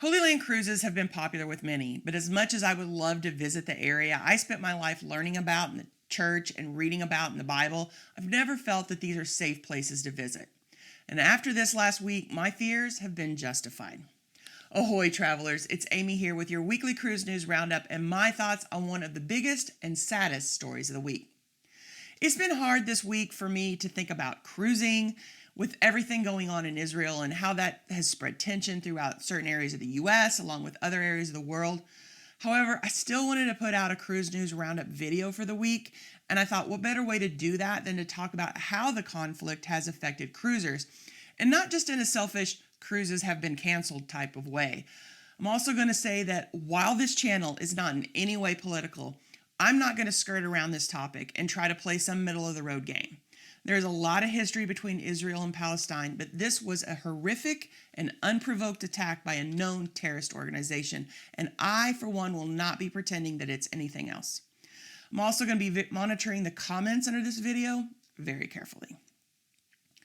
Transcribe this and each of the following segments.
Holy Land cruises have been popular with many, but as much as I would love to visit the area I spent my life learning about in the church and reading about in the Bible, I've never felt that these are safe places to visit. And after this last week, my fears have been justified. Ahoy, travelers! It's Amy here with your weekly Cruise News Roundup and my thoughts on one of the biggest and saddest stories of the week. It's been hard this week for me to think about cruising, with everything going on in Israel and how that has spread tension throughout certain areas of the U.S. along with other areas of the world. However, I still wanted to put out a Cruise News Roundup video for the week, and I thought what better way to do that than to talk about how the conflict has affected cruisers, and not just in a selfish cruises have been canceled type of way. I'm also going to say that while this channel is not in any way political, I'm not going to skirt around this topic and try to play some middle of the road game. There's a lot of history between Israel and Palestine, but this was a horrific and unprovoked attack by a known terrorist organization, and I, for one, will not be pretending that it's anything else. I'm also going to be monitoring the comments under this video very carefully.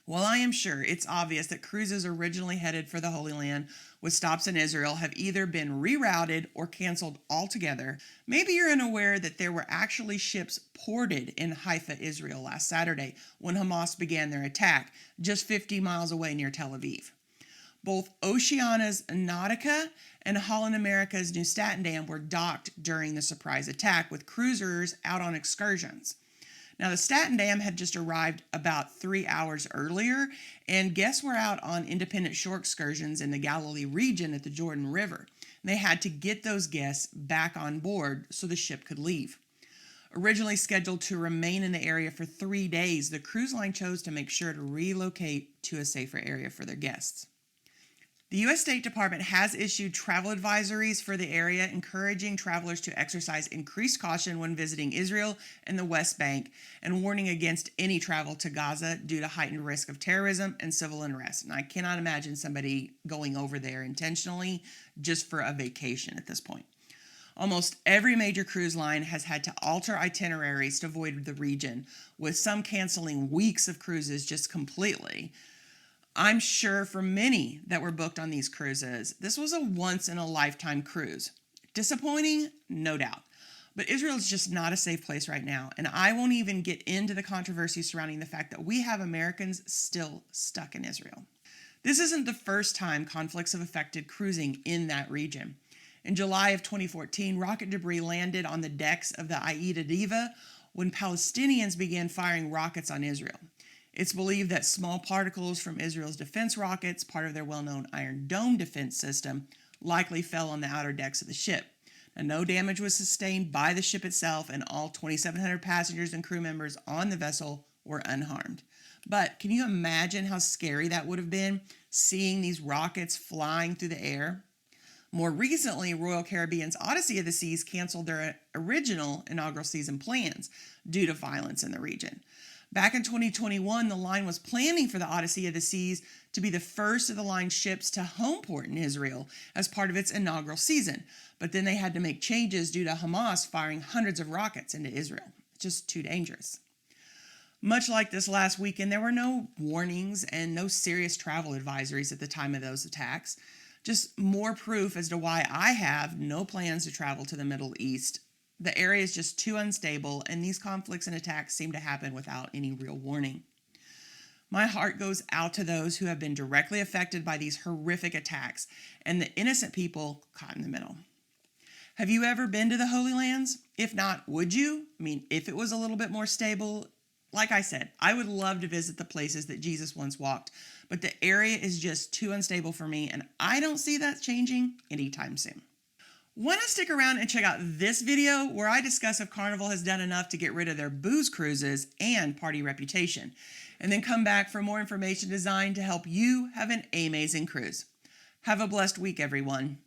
While I am sure it's obvious that cruises originally headed for the Holy Land with stops in Israel have either been rerouted or canceled altogether, maybe you're unaware that there were actually ships ported in Haifa, Israel last Saturday when Hamas began their attack just 50 miles away near Tel Aviv. Both Oceania's Nautica and Holland America's New Statendam were docked during the surprise attack with cruisers out on excursions. Now, the Statendam had just arrived about 3 hours earlier, and guests were out on independent shore excursions in the Galilee region at the Jordan River. They had to get those guests back on board so the ship could leave. Originally scheduled to remain in the area for 3 days, the cruise line chose to make sure to relocate to a safer area for their guests. The U.S. State Department has issued travel advisories for the area, encouraging travelers to exercise increased caution when visiting Israel and the West Bank, and warning against any travel to Gaza due to heightened risk of terrorism and civil unrest. And I cannot imagine somebody going over there intentionally just for a vacation at this point. Almost every major cruise line has had to alter itineraries to avoid the region, with some canceling weeks of cruises just completely. I'm sure for many that were booked on these cruises, this was a once-in-a-lifetime cruise. Disappointing? No doubt. But Israel is just not a safe place right now, and I won't even get into the controversy surrounding the fact that we have Americans still stuck in Israel. This isn't the first time conflicts have affected cruising in that region. In July of 2014, rocket debris landed on the decks of the Aida Diva when Palestinians began firing rockets on Israel. It's believed that small particles from Israel's defense rockets, part of their well-known Iron Dome defense system, likely fell on the outer decks of the ship. And no damage was sustained by the ship itself, and all 2,700 passengers and crew members on the vessel were unharmed. But can you imagine how scary that would have been, seeing these rockets flying through the air? More recently, Royal Caribbean's Odyssey of the Seas canceled their original inaugural season plans due to violence in the region. Back in 2021, the line was planning for the Odyssey of the Seas to be the first of the line's ships to home port in Israel as part of its inaugural season. But then they had to make changes due to Hamas firing hundreds of rockets into Israel. Just too dangerous. Much like this last weekend, there were no warnings and no serious travel advisories at the time of those attacks. Just more proof as to why I have no plans to travel to the Middle East. The area is just too unstable, and these conflicts and attacks seem to happen without any real warning. My heart goes out to those who have been directly affected by these horrific attacks and the innocent people caught in the middle. Have you ever been to the Holy Lands? If not, would you? If it was a little bit more stable, like I said, I would love to visit the places that Jesus once walked, but the area is just too unstable for me, and I don't see that changing anytime soon. Want to stick around and check out this video where I discuss if Carnival has done enough to get rid of their booze cruises and party reputation, and then come back for more information designed to help you have an amazing cruise. Have a blessed week, everyone.